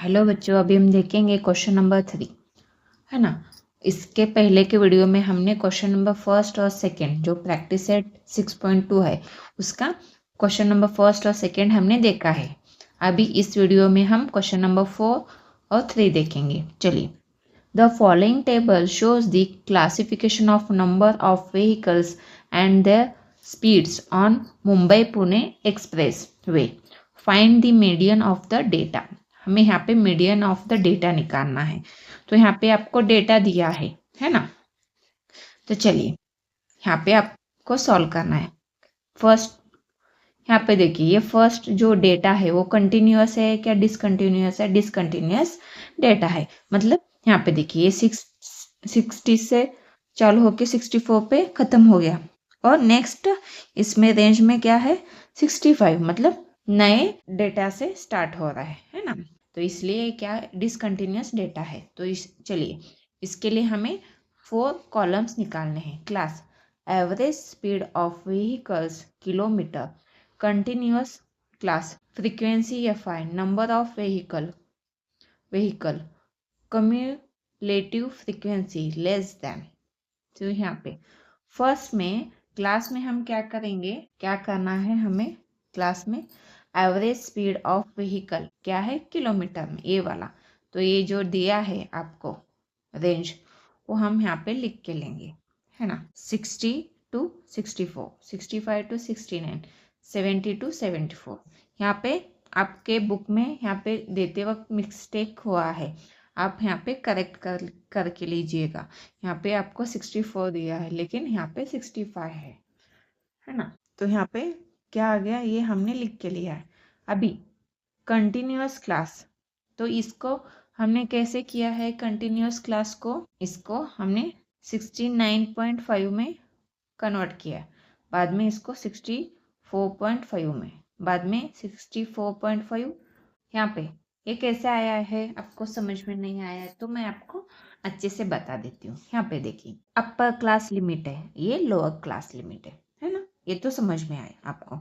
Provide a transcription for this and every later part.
Hello बच्चों, अभी हम देखेंगे क्वेश्चन नंबर 3, है ना। इसके पहले के वीडियो में हमने क्वेश्चन नंबर फर्स्ट और सेकंड जो प्रैक्टिस सेट 6.2 है उसका क्वेश्चन नंबर फर्स्ट और सेकंड हमने देखा है। अभी इस वीडियो में हम क्वेश्चन नंबर 4 और 3 देखेंगे। चलिए, the following table shows the classification of number of vehicles and their speeds on Mumbai Pune expressway. Find the median of the data. हमें यहाँ पे मीडियन ऑफ द डेटा निकालना है। तो यहाँ पे आपको डेटा दिया है ना। तो चलिए, यहाँ पे आपको सॉल्व करना है। फर्स्ट यहाँ पे देखिए, ये फर्स्ट जो डेटा है वो कंटिन्यूअस है क्या डिसकंटिन्यूअस है? डिसकंटिन्यूअस डेटा है। मतलब यहाँ पे देखिए, ये 60 से चालू होके 64 पे खत्म हो गया और नेक्स्ट इसमें रेंज में क्या है 65, मतलब नए डेटा से स्टार्ट हो रहा है ना। तो इसलिए क्या डिसकंटिन्यूअस डेटा है। तो चलिए, इसके लिए हमें 4 कॉलम्स निकालने हैं। Class average speed of vehicles kilometre, continuous class frequency fi, number of vehicle cumulative frequency less than। तो यहाँ पे फर्स्ट में क्लास में हम क्या करेंगे, क्या करना है हमें क्लास में? एवरेज स्पीड ऑफ व्हीकल क्या है किलोमीटर में, ये वाला। तो ये जो दिया है आपको रेंज वो हम यहाँ पे लिख के लेंगे, है ना। 60 to 64, 65 to 69, 70 to 74। यहाँ पे आपके बुक में यहाँ पे देते वक्त मिस्टेक हुआ है, आप यहाँ पे करेक्ट करके लीजिएगा। यहाँ पे आपको 64 दिया है लेकिन यहाँ पे 65 है ना। तो यहाँ पे क्या आ गया, ये हमने लिख के लिया है। अभी कंटिन्यूअस क्लास, तो इसको हमने कैसे किया है कंटिन्यूअस क्लास को? इसको हमने 69.5 में कन्वर्ट किया, बाद में इसको 64.5 में, बाद में 64.5। यहाँ पे ये कैसे आया है आपको समझ में नहीं आया है तो मैं आपको अच्छे से बता देती हूँ। यहाँ पे देखिए, अपर क्लास लिमिट है, ये लोअर क्लास लिमिट है ना। ये तो समझ में आया आपको।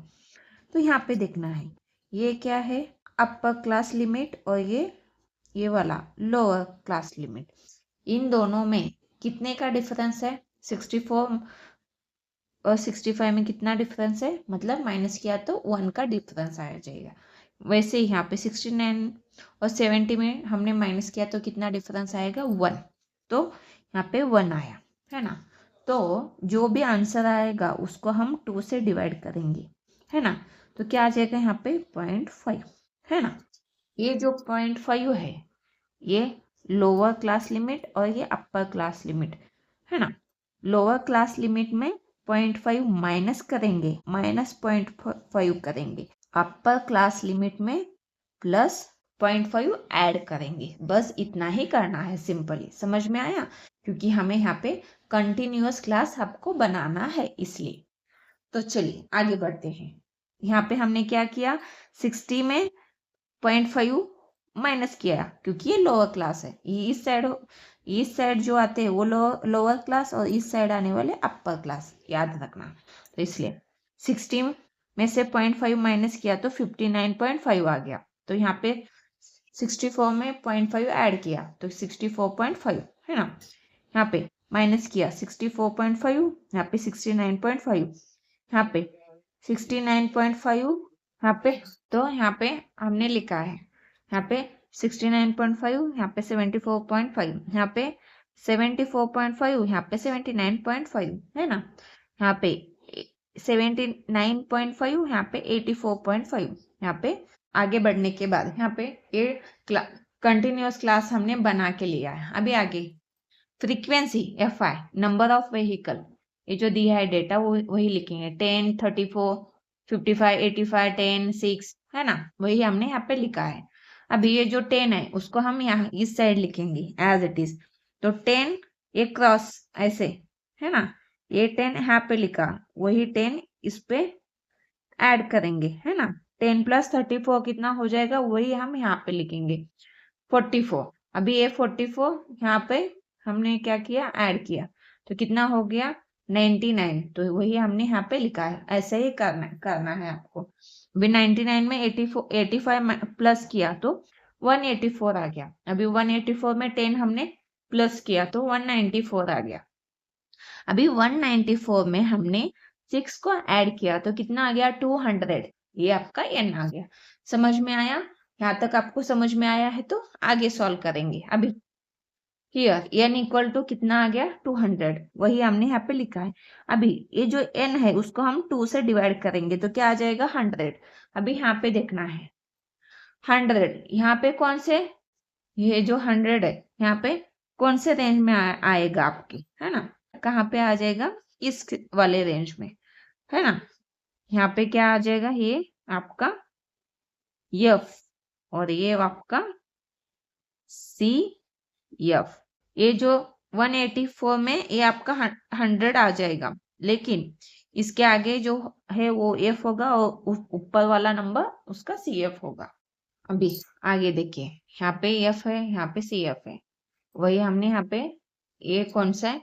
तो यहाँ पे देखना है ये क्या है अपर क्लास लिमिट और ये वाला लोअर क्लास लिमिट। इन दोनों में कितने का डिफरेंस है? 64 और 65 में कितना डिफरेंस है? मतलब माइनस किया तो 1 का डिफरेंस आ जाएगा। वैसे ही यहाँ पे 69 और 70 में हमने माइनस किया तो कितना डिफरेंस आएगा? 1। तो यहाँ पे 1 आया, है ना। तो जो भी आंसर आएगा उसको हम 2 से डिवाइड करेंगे, है ना। तो क्या आ जाएगा यहाँ पे 0.5, है ना। ये जो 0.5 है ये लोअर क्लास लिमिट और ये अपर क्लास लिमिट, है ना। लोअर क्लास लिमिट में 0.5 माइनस करेंगे, माइनस 0.5 करेंगे। अपर क्लास लिमिट में प्लस 0.5 ऐड करेंगे। बस इतना ही करना है, सिंपली। समझ में आया? क्योंकि हमें यहाँ पे कंटिन्यूअस क्लास आपको बनाना है इसलिए। तो चलिए आगे बढ़ते हैं। यहाँ पे हमने क्या किया, 60 में 0.5 माइनस किया क्योंकि ये लोअर क्लास है। इस साइड जो आते हैं वो लोअर क्लास और इस साइड आने वाले अपर क्लास, याद रखना। तो इसलिए 60 में से 0.5 माइनस किया तो 59.5 आ गया। तो यहाँ पे 64 में 0.5 ऐड किया तो 64.5, है ना। यहाँ पे माइनस किया 64.5, यहाँ पे 69.5, यहाँ पे 69.5, यहाँ पे। तो यहाँ पे हमने लिखा है, यहाँ पे 69.5, यहाँ पे 74.5, यहाँ पे 74.5, यहाँ पे 79.5, है ना। यहाँ पे 79.5, यहाँ पे 84.5। यहाँ पे आगे बढ़ने के बाद यहाँ पे ये कंटिन्यूअस क्लास हमने बना के लिया है। अभी आगे frequency FI, number of vehicle, ये जो दिया है डेटा वो वही लिखेंगे। 10, 34, 55, 85, 10, 6, है ना। वही हमने यहाँ पे लिखा है। अभी ये जो 10 है उसको हम यहाँ इस साइड लिखेंगे एज इट इज। तो 10 ये क्रॉस ऐसे, है ना। ये 10 यहाँ पे लिखा, वही 10 इस पे ऐड करेंगे, है ना। 10 + 34 कितना हो जाएगा, वही हम यहाँ पे लिखेंगे 44। अभी ये 44 यहाँ पे हमने क्या किया, ऐड किया तो कितना हो गया 99। तो वही हमने यहाँ पे लिखा है। ऐसे ही करना है आपको। अभी 99 में 85 प्लस किया तो 184 आ गया। अभी 184 में 10 हमने प्लस किया तो 194 आ गया। अभी 194 में हमने 6 को ऐड किया तो कितना आ गया 200। ये आपका n आ गया। समझ में आया? यहाँ तक आपको समझ में आया है तो आगे सॉल्व करेंगे। अभी हियर n इक्वल टू कितना आ गया 200, वही हमने यहाँ पे लिखा है। अभी ये जो n है उसको हम 2 से डिवाइड करेंगे तो क्या आ जाएगा 100। अभी यहाँ पे देखना है 100 यहाँ पे कौन से, ये जो 100 है यहाँ पे कौन से रेंज में आएगा आपके, है ना? कहाँ पे आ जाएगा, इस वाले रेंज में, है ना? यहाँ पे क्या आ जाएगा, ये आपका F और ये आपका CF। ये जो 184 में ये आपका 100 आ जाएगा, लेकिन इसके आगे जो है वो F होगा और ऊपर वाला नंबर उसका CF होगा। अभी आगे देखिए, यहाँ पे F है, यहाँ पे CF है, वही हमने यहाँ पे ये कौन सा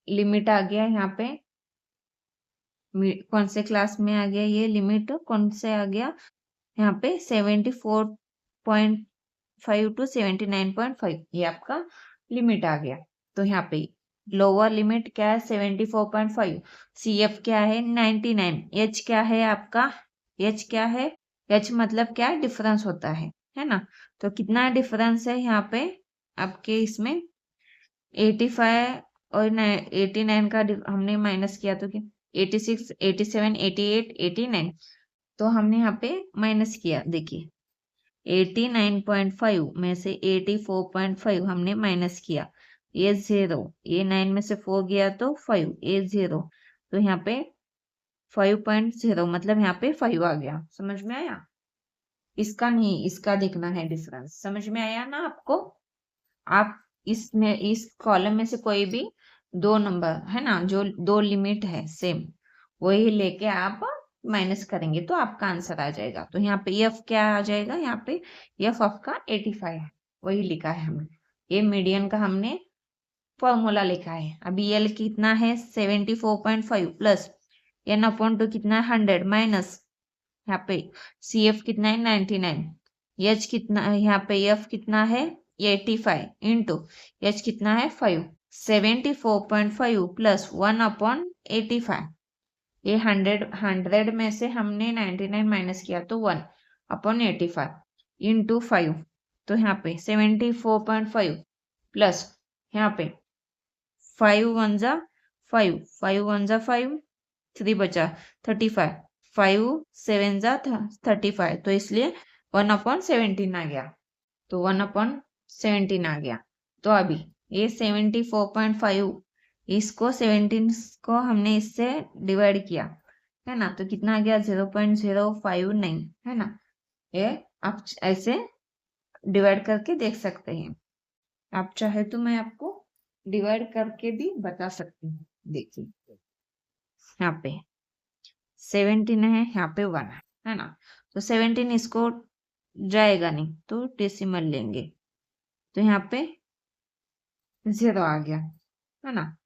लिमिट आ गया, यहाँ पे कौन से क्लास में आ गया, ये लिमिट कौन से आ गया, यहाँ पे 74.5 टू 79.5 ये आपका लिमिट आ गया। तो यहाँ पे लोअर लिमिट क्या है 74.5, CF क्या है 99, H क्या है आपका, H क्या है, H मतलब क्या डिफरेंस होता है ना? तो कितना डिफरेंस है यहाँ पे आपके इसमें 85 और 89 का हमने माइनस किया तो क्या 86, 87, 88, 89, तो हमने यहाँ पे माइनस किया। देखिए 89.5 में से 84.5 हमने माइनस किया, ये 0, ये 9 में से 4 गया तो 5, ये 0, तो यहाँ पे 5.0 मतलब यहाँ पे 5 आ गया। समझ में आया? इसका नहीं, इसका देखना है डिफरेंस। समझ में आया ना आपको? आप इसमें इस कॉलम में से कोई भी दो नंबर है ना, जो दो लिमिट है सेम, वही लेके आप माइनस करेंगे तो आपका आंसर आ जाएगा। तो यहाँ पे F क्या आ जाएगा, यहाँ पे F आपका 85 है, वही लिखा है हमने। ये मीडियन का हमने फॉर्मूला लिखा है। अभी L कितना है 74.5 प्लस n अपॉन टू कितना है 100 माइनस यहाँ पे CF कितना है 99, H कितना है यहाँ पे F कितना है 85 इंटू H कितना है 5, 74.5 प्लस 1 अपॉन 85, ये 100 में से हमने 99 माइनस किया तो 1 अपॉन 85 इंटू 5, तो यहाँ पे 74.5 प्लस यहाँ पे 5 1 जा 5, 5 1 जा 5, 3 बचा 35, 5 7 जा 35, तो इसलिए 1 अपॉन 17 आ गया। तो 1 अपॉन 17 आ गया। तो अभी ये 74.5 इसको 17 को हमने इससे डिवाइड किया, है ना? तो कितना आ गया 0.059, है ना? ये आप ऐसे डिवाइड करके देख सकते हैं। आप चाहे तो मैं आपको डिवाइड करके भी बता सकती हूँ। देखिए यहाँ पे 17 है, यहाँ पे 1 है ना? तो 17 इसको जाएगा नहीं तो डेसिमल लेंगे, तो यहाँ पे 0 आ गया, है ना?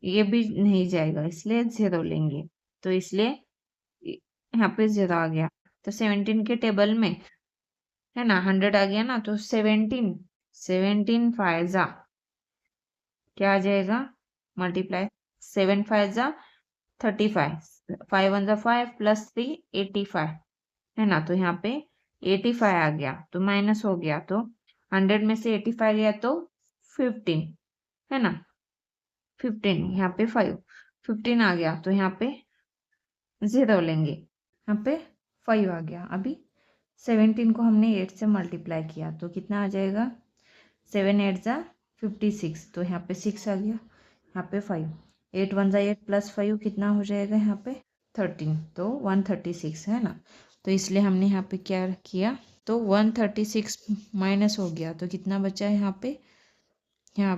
ये भी नहीं जाएगा इसलिए 0 लेंगे, तो इसलिए यहाँ पे 0 आ गया। तो 17 के टेबल में है ना 100 आ गया ना, तो 17 5 जा क्या आ जाएगा मल्टीप्लाई 7 5 जा 35, 5 1 जा 5 प्लस 3 85, है ना? तो यहाँ पे 85 आ गया तो माइनस हो गया, तो 100 में से 85 गया तो 15, है ना? 15 यहाँ पे 5, 15 आ गया तो यहाँ पे 0 लेंगे, यहाँ पे 5 आ गया। अभी 17 को हमने 8 से मल्टीप्लाई किया तो कितना आ जाएगा 7 8 जा 56, तो यहाँ पे 6 आ गया, यहाँ पे 5, 8 1 जा 8 प्लस 5 कितना हो जाएगा यहाँ पे 13, तो 136, है ना? तो इसलिए हमने यहाँ पे क्या किया, तो 136 माइनस हो गया तो कितना बचा है यहाँ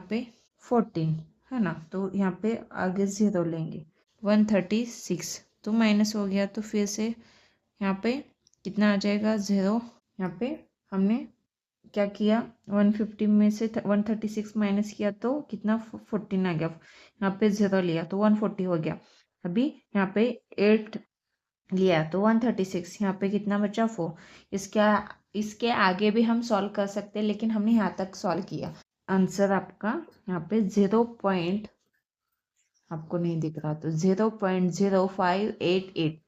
पे 14, है ना? तो यहाँ पे आगे 0 लेंगे 136, तो माइनस हो गया तो फिर से यहाँ पे कितना आ जाएगा 0, यहाँ पे हमने क्या किया 150 में से 136 माइनस किया तो कितना 14 आ गया, यहाँ पे 0 लिया तो 140 हो गया। अभी यहाँ पे 8 लिया तो 136, यहाँ पे कितना बचा 4, इसके आगे भी हम सॉल्व कर सकते हैं, लेकिन हमने यहाँ तक सॉल्व किया। आंसर आपका यहाँ पे 0 पॉइंट, आपको नहीं दिख रहा तो 0.0588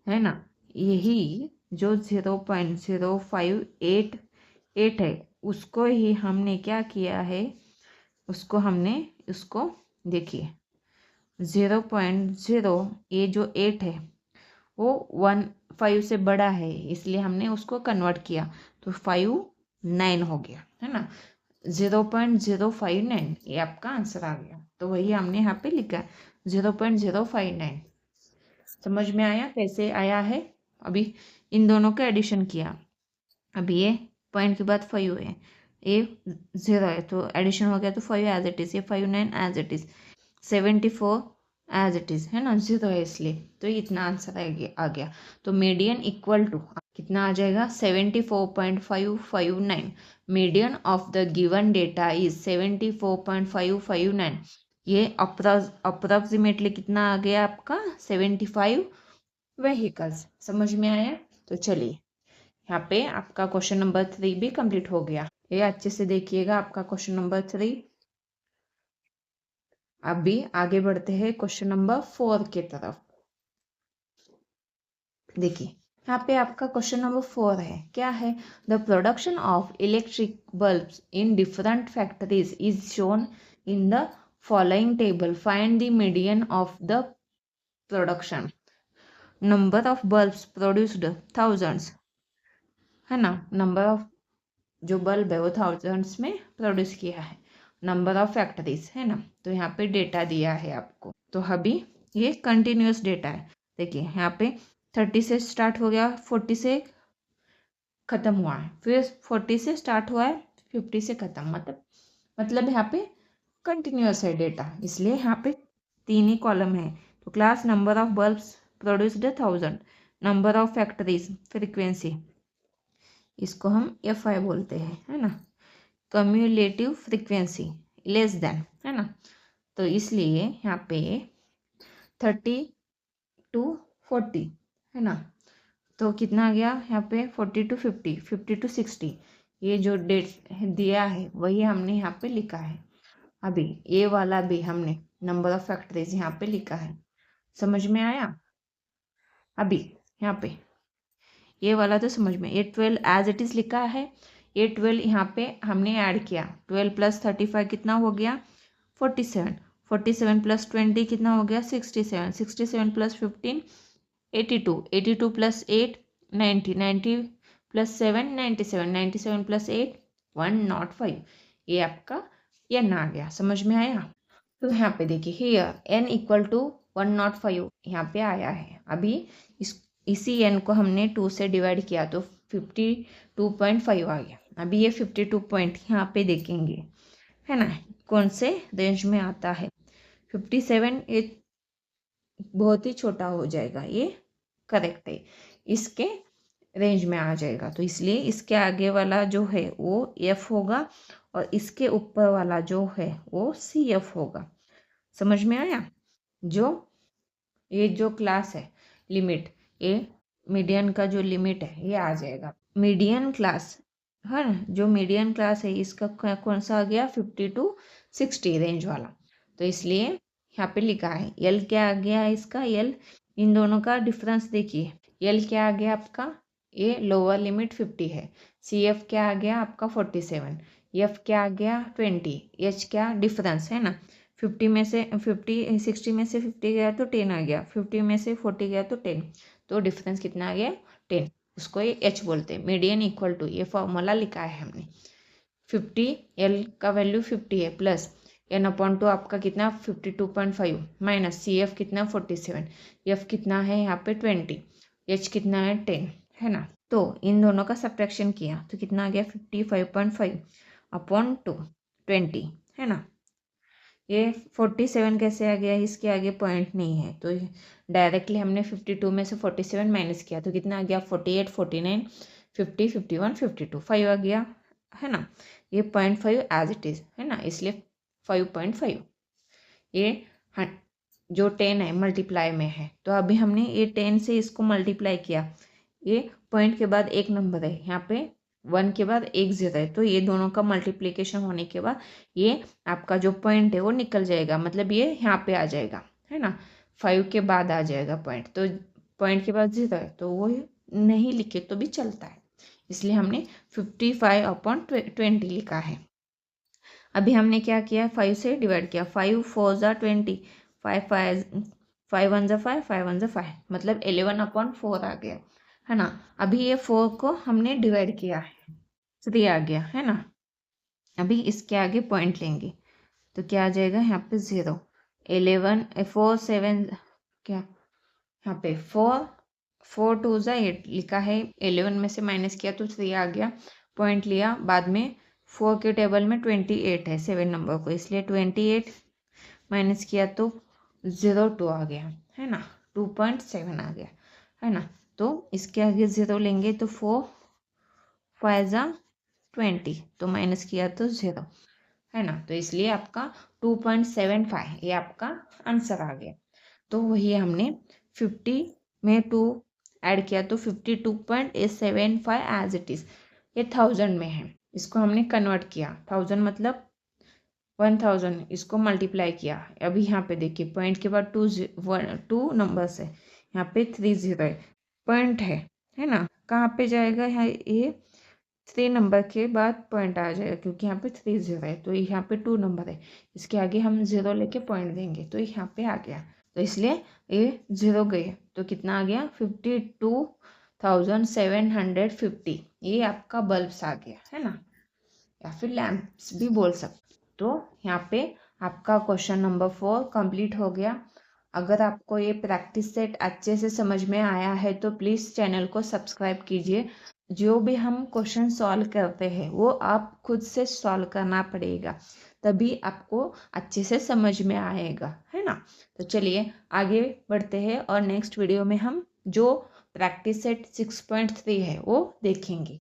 है ना। यही जो 0.0588 है, उसको ही हमने क्या किया है, उसको देखिए 0.0, ये जो 8 है वो 1.5 से बड़ा है, इसलिए हमने उसको कन्वर्ट किया तो 5.9 हो गया, है ना। 0.059 ये आपका आंसर आ गया। तो वही हमने यहाँ पे लिखा 0.059। समझ में आया कैसे आया है? अभी इन दोनों का एडिशन किया, अभी ये पॉइंट के बाद 5 है, ये 0 है तो एडिशन हो गया तो 5 एज इट इज़, ये 5.9 as it is, 74 as it is, है ना, 0 है इसलिए, तो इतना आंसर आ गया। तो मीडियन इक्वल टू कितना आ जाएगा, 74.559। Median of the given data is 74.559। ये अप्रॉक्सीमेटली कितना आ गया आपका, 75 व्हीकल्स। समझ में आया? तो चलिए यहाँ पे आपका क्वेश्चन नंबर 3 भी कंप्लीट हो गया। ये अच्छे से देखिएगा आपका क्वेश्चन नंबर 3। अभी आगे बढ़ते हैं क्वेश्चन नंबर 4 की तरफ। देखिए यहाँ पे आपका क्वेश्चन नंबर 4 है, क्या है, the production of electric bulbs in different factories is shown in the following table, find the median of the production. Number of bulbs produced thousands, है ना, नंबर ऑफ जो बल्ब है वो थाउजेंड्स में produce किया है। नंबर ऑफ फैक्ट्रीज, है ना, तो यहाँ पे डेटा दिया है आपको। तो अभी ये कंटिन्यूस डेटा है। देखिए यहाँ पे 30 से स्टार्ट हो गया, 40 से ख़त्म हुआ है, फिर 40 से स्टार्ट हुआ है, 50 से ख़त्म, मतलब यहाँ पे कंटिन्यूस है डेटा, इसलिए यहाँ पे 3 ही कॉलम है। तो class number of bulbs produced 1000, number of factories frequency, इसको हम FI बोलते हैं, है ना, कम्युलेटिव फ्रीक्वेंसी लेस देन, है ना। तो इसलिए यहाँ पे 30 to 40, है ना, तो कितना आ गया यहाँ पे 40 to 50, 50 to 60, ये जो डेट दिया है वही हमने यहाँ पे लिखा है। अभी ये वाला भी हमने नंबर ऑफ फैक्ट्रीज यहाँ पे लिखा है। समझ में आया? अभी यहाँ पे ये वाला तो समझ में, ये 12 एज इट इज़ लिखा है, ये 12 यहाँ पे हमने ऐड किया, 12 + 35 कितना हो गया, 47, 47 + 20 कितना हो गया, 67, 67 + 15 82, 82 + 8 90, 90 + 7 97, 97 + 8 105, ये आपका n आ गया। समझ में आया? तो यहाँ पे देखिए हियर n = 105 यहाँ पे आया है। अभी इसी n को हमने 2 से डिवाइड किया तो 52.5 आ गया। अभी ये 52 पॉइंट यहाँ पे देखेंगे, है ना, कौन से रेंज में आता है। 57 ये बहुत ही छोटा हो जाएगा, ये करेक्ट है, इसके रेंज में आ जाएगा, तो इसलिए इसके आगे वाला जो है वो F होगा और इसके ऊपर वाला जो है वो CF होगा। समझ में आया? ये जो क्लास है लिमिट, ये मीडियन का जो लिमिट है ये आ जाएगा। मीडियन क्लास है ना, जो मीडियन क्लास है इसका कौन सा आ गया, 50 to 60 रेंज वाला। तो इसलिए यहाँ पे लिखा है L क्या आ गया इसका, L इन दोनों का डिफरेंस देखिए, L क्या आ गया आपका, ये लोअर लिमिट 50 है, CF क्या आ गया आपका 47, F क्या आ गया 20, H क्या डिफरेंस है ना, 50 में से 60 में से 50 गया तो 10 आ गया, 50 में से 40 गया तो 10, तो डिफरेंस कितना आ गया 10, उसको ये H बोलते हैं। मीडियन इक्वल टू, ये फॉर्मूला लिखा है हमने, 50 L का वैल्यू 50 है प्लस n/2 आपका कितना 52.5 माइनस CF कितना 47, F कितना है यहाँ पे 20, H कितना है 10, है ना। तो इन दोनों का सब्ट्रैक्शन किया तो कितना आ गया 55.5/2 20, है ना। ये 47 कैसे आ गया, इसके आगे पॉइंट नहीं है तो डायरेक्टली हमने 52 में से 47 माइनस किया तो कितना आ गया 48, 49, 50, 51, 52, 5 आ गया, है ना। ये 0.5 एज इट इज़, है ना, इसलिए 5.5। ये जो 10 है मल्टीप्लाई में है, तो अभी हमने ये 10 से इसको मल्टीप्लाई किया, ये पॉइंट के बाद एक नंबर है यहाँ पे 1 के बाद एक 0 है, तो ये दोनों का मल्टीप्लिकेशन होने के बाद ये आपका जो पॉइंट है वो निकल जाएगा, मतलब ये यहाँ पे आ जाएगा, है ना। 5 के बाद आ जाएगा पॉइंट, तो पॉइंट के बाद 0 है तो वो नहीं लिखे तो भी चलता है, इसलिए हमने 55/20 लिखा है। अभी हमने क्या किया, 5 से डिवाइड किया, 5 4 ज़ा 20, 5 1 ज़ा 5, 5 1 ज़ा 5, मतलब 11/4 आ गया, है ना। अभी ये 4 को हमने डिवाइड किया है, 3 आ गया, है ना। अभी इसके आगे पॉइंट लेंगे तो क्या आ जाएगा, यहाँ पे 0, 11 4 7 क्या, यहाँ पे 4 2 ज़ा 8 लिखा है, 11 में से माइनस किया तो 3 आ गया, पॉइंट लिया, बाद में 4 के टेबल में 28 है 7 नंबर को, इसलिए 28 माइनस किया तो 02 आ गया, है ना, 2.7 आ गया, है ना। तो इसके आगे 0 लेंगे तो 4 5 ज़ा 20, तो माइनस किया तो 0, है ना, तो इसलिए आपका 2.75 ये आपका आंसर आ गया। तो वही हमने 50 में 2 ऐड किया तो 52.875 एज इट इज़, ये 1000 में है, इसको हमने कन्वर्ट किया, 1000 मतलब 1000, इसको मल्टीप्लाई किया। अभी यहाँ पे देखिए पॉइंट के बाद 2 नंबर्स है, यहाँ पे 30 है, पॉइंट है ना, कहाँ पे जाएगा, यहाँ ये 3 नंबर के बाद पॉइंट आ जाएगा, क्योंकि यहाँ पे 30 है, तो यहाँ पे 2 नंबर है, इसके आगे हम 0 लेके पॉइंट देंगे तो यहाँ पे आ गया, तो इसलिए ये 0 गए तो कितना आ गया, 52,750, ये आपका बल्ब्स आ गया, है ना, या फिर लैम्प्स भी बोल सकते। तो यहाँ पे आपका क्वेश्चन नंबर 4 कंप्लीट हो गया। अगर आपको ये प्रैक्टिस सेट अच्छे से समझ में आया है तो प्लीज़ चैनल को सब्सक्राइब कीजिए। जो भी हम क्वेश्चन सॉल्व करते हैं वो आप खुद से सॉल्व करना पड़ेगा, तभी आपको अच्छे से समझ में आएगा, है ना। तो चलिए आगे बढ़ते हैं और नेक्स्ट वीडियो में हम जो प्रैक्टिस सेट 6.3 है वो देखेंगे।